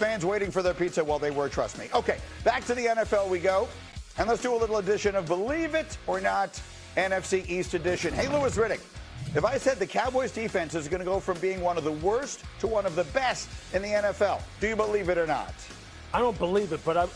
fans waiting for their pizza? Well, they were, trust me. Okay, back to the NFL we go. And let's do a little edition of Believe It or Not, NFC East edition. Hey, Louis Riddick, if I said the Cowboys defense is going to go from being one of the worst to one of the best in the NFL, do you believe it or not? I don't believe it, but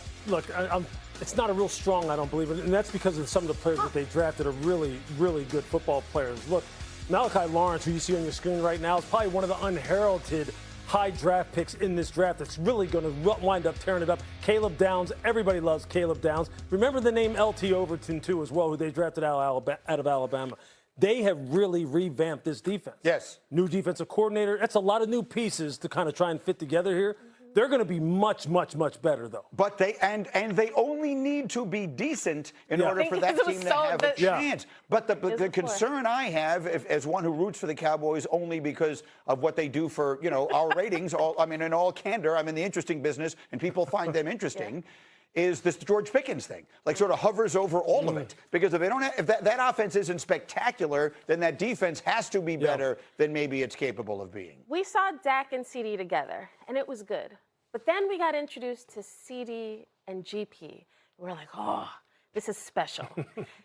it's not a real strong I don't believe it. And that's because of some of the players that they drafted are really, really good football players. Look, Malachi Lawrence, who you see on your screen right now, is probably one of the unheralded high draft picks in this draft that's really going to wind up tearing it up. Caleb Downs, everybody loves Caleb Downs. Remember the name L.T. Overton, too, as well, who they drafted out of Alabama. They have really revamped this defense. Yes. New defensive coordinator. That's a lot of new pieces to kind of try and fit together here. They're going to be much, much, much better, though. But they only need to be decent in order for that team to have a chance. But the concern I have, as one who roots for the Cowboys only because of what they do for our ratings, in all candor, I'm in the interesting business, and people find them interesting. Is this George Pickens thing, sort of hovers over all of it. Because if they don't if that offense isn't spectacular, then that defense has to be better than maybe it's capable of being. We saw Dak and CD together, and it was good. But then we got introduced to CD and GP. We're like, oh, this is special.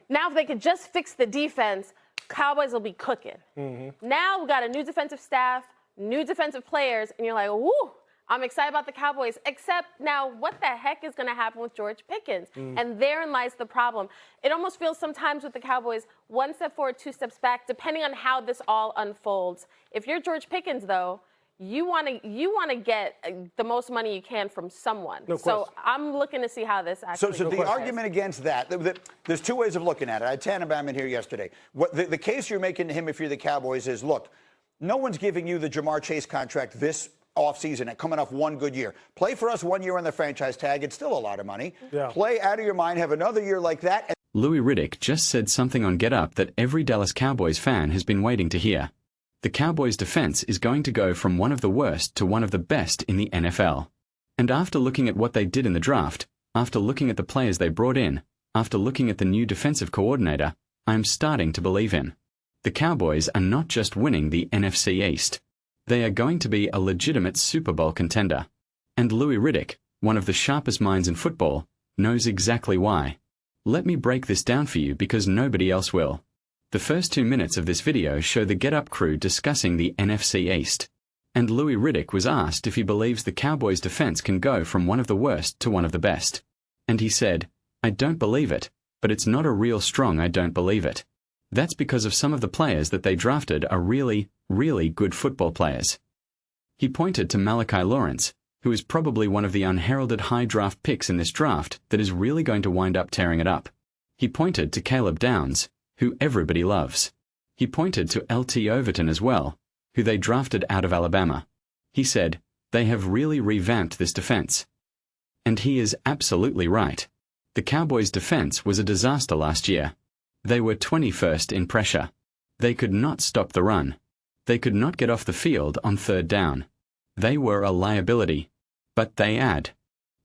Now if they could just fix the defense, Cowboys will be cooking. Now we got a new defensive staff, new defensive players, and you're like, woo. I'm excited about the Cowboys, except now what the heck is going to happen with George Pickens? And therein lies the problem. It almost feels sometimes with the Cowboys, one step forward, two steps back, depending on how this all unfolds. If you're George Pickens, though, you want to get the most money you can from someone. So I'm looking to see how this actually So the argument against that, there's two ways of looking at it. I had Tannenbaum in here yesterday. The case you're making to him if you're the Cowboys is, look, no one's giving you the Jamar Chase contract this offseason, coming off one good year. Play for us 1 year on the franchise tag. It's still a lot of money. Play out of your mind. Have another year like that. Louis Riddick just said something on Get Up that every Dallas Cowboys fan has been waiting to hear. The Cowboys' defense is going to go from one of the worst to one of the best in the NFL. And after looking at what they did in the draft, after looking at the players they brought in, after looking at the new defensive coordinator, I am starting to believe in. The Cowboys are not just winning the NFC East. They are going to be a legitimate Super Bowl contender. And Louis Riddick, one of the sharpest minds in football, knows exactly why. Let me break this down for you because nobody else will. The first 2 minutes of this video show the Get Up crew discussing the NFC East. And Louis Riddick was asked if he believes the Cowboys' defense can go from one of the worst to one of the best. And he said, I don't believe it, but it's not a real strong I don't believe it. That's because of some of the players that they drafted are really, really good football players. He pointed to Malachi Lawrence, who is probably one of the unheralded high draft picks in this draft that is really going to wind up tearing it up. He pointed to Caleb Downs, who everybody loves. He pointed to L.T. Overton as well, who they drafted out of Alabama. He said, they have really revamped this defense. And he is absolutely right. The Cowboys' defense was a disaster last year. They were 21st in pressure. They could not stop the run. They could not get off the field on third down. They were a liability. But they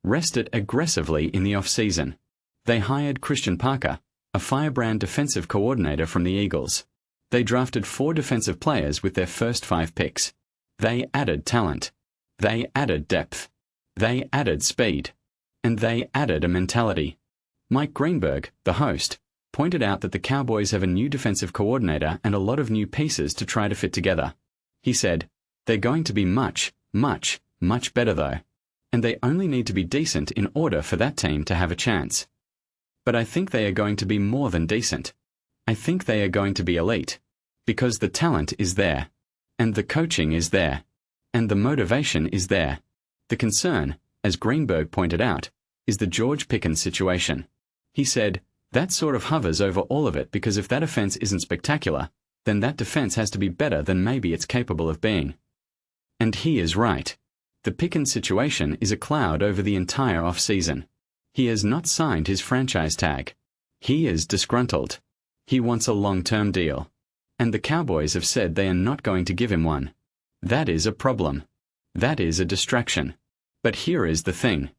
rested aggressively in the offseason. They hired Christian Parker, a firebrand defensive coordinator from the Eagles. They drafted 4 defensive players with their first 5 picks. They added talent. They added depth. They added speed. And they added a mentality. Mike Greenberg, the host, pointed out that the Cowboys have a new defensive coordinator and a lot of new pieces to try to fit together. He said, they're going to be much, much, much better though. And they only need to be decent in order for that team to have a chance. But I think they are going to be more than decent. I think they are going to be elite. Because the talent is there. And the coaching is there. And the motivation is there. The concern, as Greenberg pointed out, is the George Pickens situation. He said, that sort of hovers over all of it because if that offense isn't spectacular, then that defense has to be better than maybe it's capable of being. And he is right. The Pickens situation is a cloud over the entire offseason. He has not signed his franchise tag. He is disgruntled. He wants a long-term deal. And the Cowboys have said they are not going to give him one. That is a problem. That is a distraction. But here is the thing.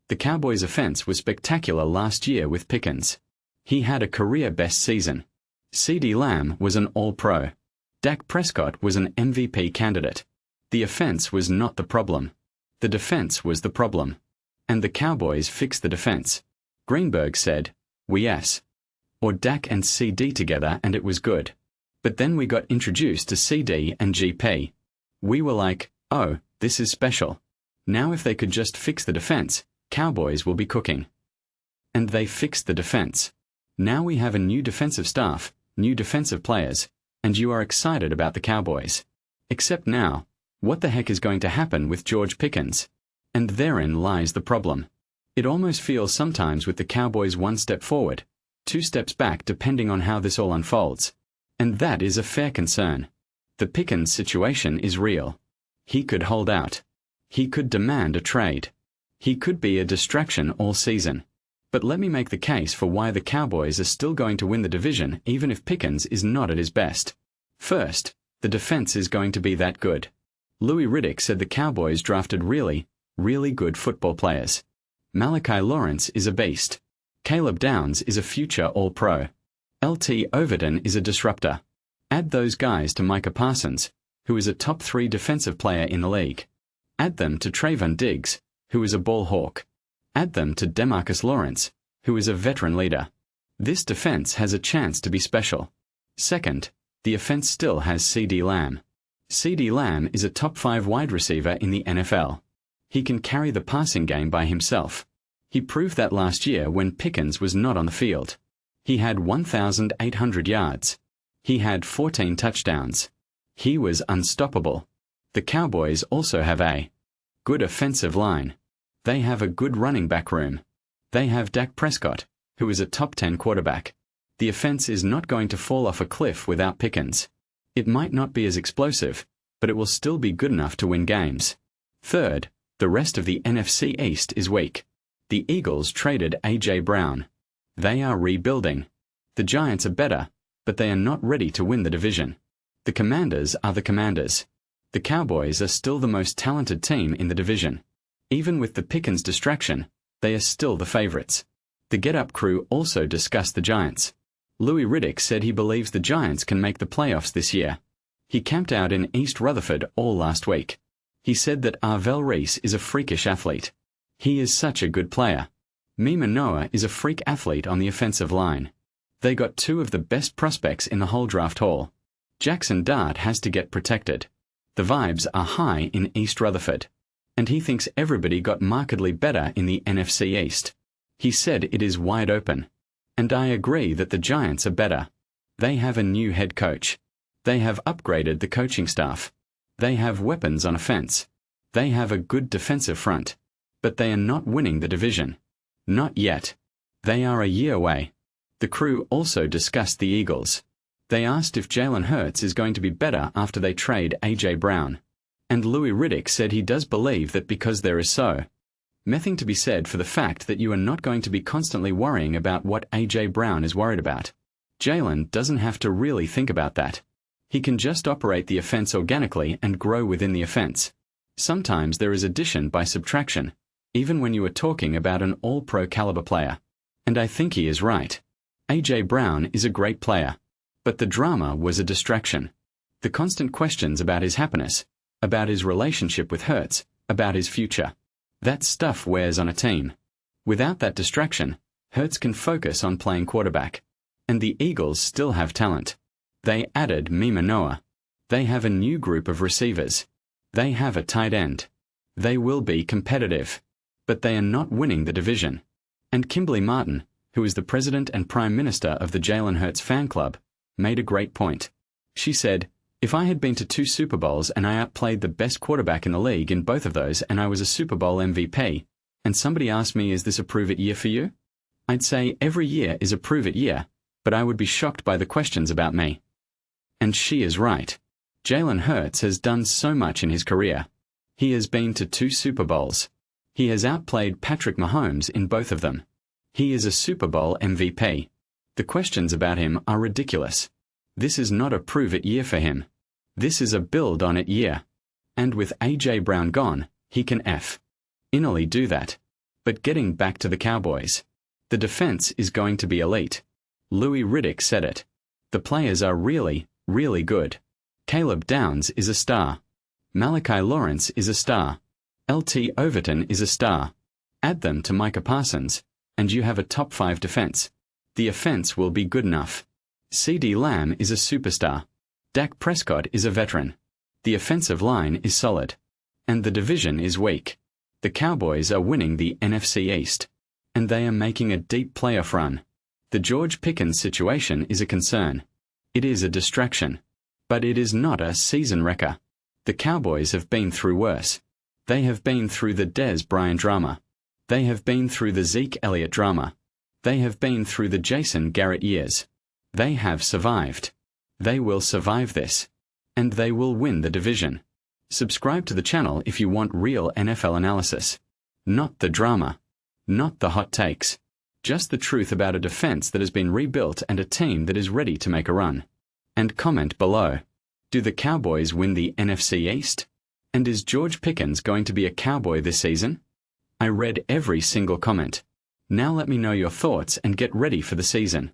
The Cowboys' offense was spectacular last year with Pickens. He had a career-best season. CeeDee Lamb was an All-Pro. Dak Prescott was an MVP candidate. The offense was not the problem. The defense was the problem. And the Cowboys fixed the defense. Greenberg said, yes. Or Dak and CD together and it was good. But then we got introduced to CD and GP. We were like, oh, this is special. Now if they could just fix the defense, Cowboys will be cooking. And they fixed the defense. Now we have a new defensive staff, new defensive players, and you are excited about the Cowboys. Except now, what the heck is going to happen with George Pickens? And therein lies the problem. It almost feels sometimes with the Cowboys 1 step forward, 2 steps back depending on how this all unfolds. And that is a fair concern. The Pickens situation is real. He could hold out. He could demand a trade. He could be a distraction all season. But let me make the case for why the Cowboys are still going to win the division even if Pickens is not at his best. First, the defense is going to be that good. Louis Riddick said the Cowboys drafted really good football players. Malachi Lawrence is a beast. Caleb Downs is a future All-Pro. LT Overton is a disruptor. Add those guys to Micah Parsons, who is a top 3 defensive player in the league. Add them to Trayvon Diggs, who is a ball hawk. Add them to DeMarcus Lawrence, who is a veteran leader. This defense has a chance to be special. Second, the offense still has CD Lamb. CD Lamb is a top 5 wide receiver in the NFL. He can carry the passing game by himself. He proved that last year when Pickens was not on the field. He had 1,800 yards. He had 14 touchdowns. He was unstoppable. The Cowboys also have a good offensive line. They have a good running back room. They have Dak Prescott, who is a top 10 quarterback. The offense is not going to fall off a cliff without Pickens. It might not be as explosive, but it will still be good enough to win games. Third, the rest of the NFC East is weak. The Eagles traded A.J. Brown. They are rebuilding. The Giants are better, but they are not ready to win the division. The Commanders are the Commanders. The Cowboys are still the most talented team in the division. Even with the Pickens distraction, they are still the favorites. The Get Up crew also discussed the Giants. Louis Riddick said he believes the Giants can make the playoffs this year. He camped out in East Rutherford all last week. He said that Arvell Reese is a freakish athlete. He is such a good player. Mima Noah is a freak athlete on the offensive line. They got 2 of the best prospects in the whole draft haul. Jackson Dart has to get protected. The vibes are high in East Rutherford. And he thinks everybody got markedly better in the NFC East. He said it is wide open. And I agree that the Giants are better. They have a new head coach. They have upgraded the coaching staff. They have weapons on offense. They have a good defensive front. But they are not winning the division. Not yet. They are a year away. The crew also discussed the Eagles. They asked if Jalen Hurts is going to be better after they trade A.J. Brown. And Louis Riddick said he does believe that because there is so. Nothing to be said for the fact that you are not going to be constantly worrying about what A.J. Brown is worried about. Jalen doesn't have to really think about that. He can just operate the offense organically and grow within the offense. Sometimes there is addition by subtraction, even when you are talking about an all-pro caliber player. And I think he is right. A.J. Brown is a great player. But the drama was a distraction. The constant questions about his happiness, about his relationship with Hurts, about his future. That stuff wears on a team. Without that distraction, Hurts can focus on playing quarterback. And the Eagles still have talent. They added Mima Noah. They have a new group of receivers. They have a tight end. They will be competitive. But they are not winning the division. And Kimberly Martin, who is the president and prime minister of the Jalen Hurts fan club, made a great point. She said, if I had been to 2 Super Bowls and I outplayed the best quarterback in the league in both of those and I was a Super Bowl MVP, and somebody asked me, is this a prove-it year for you? I'd say every year is a prove-it year, but I would be shocked by the questions about me. And she is right. Jalen Hurts has done so much in his career. He has been to 2 Super Bowls. He has outplayed Patrick Mahomes in both of them. He is a Super Bowl MVP. The questions about him are ridiculous. This is not a prove-it year for him. This is a build-on-it year. And with A.J. Brown gone, he can inly do that. But getting back to the Cowboys. The defense is going to be elite. Louis Riddick said it. The players are really good. Caleb Downs is a star. Malachi Lawrence is a star. LT Overton is a star. Add them to Micah Parsons, and you have a top 5 defense. The offense will be good enough. CD Lamb is a superstar. Dak Prescott is a veteran. The offensive line is solid. And the division is weak. The Cowboys are winning the NFC East. And they are making a deep playoff run. The George Pickens situation is a concern. It is a distraction. But it is not a season wrecker. The Cowboys have been through worse. They have been through the Dez Bryant drama. They have been through the Zeke Elliott drama. They have been through the Jason Garrett years. They have survived. They will survive this. And they will win the division. Subscribe to the channel if you want real NFL analysis. Not the drama. Not the hot takes. Just the truth about a defense that has been rebuilt and a team that is ready to make a run. And comment below. Do the Cowboys win the NFC East? And is George Pickens going to be a Cowboy this season? I read every single comment. Now let me know your thoughts and get ready for the season.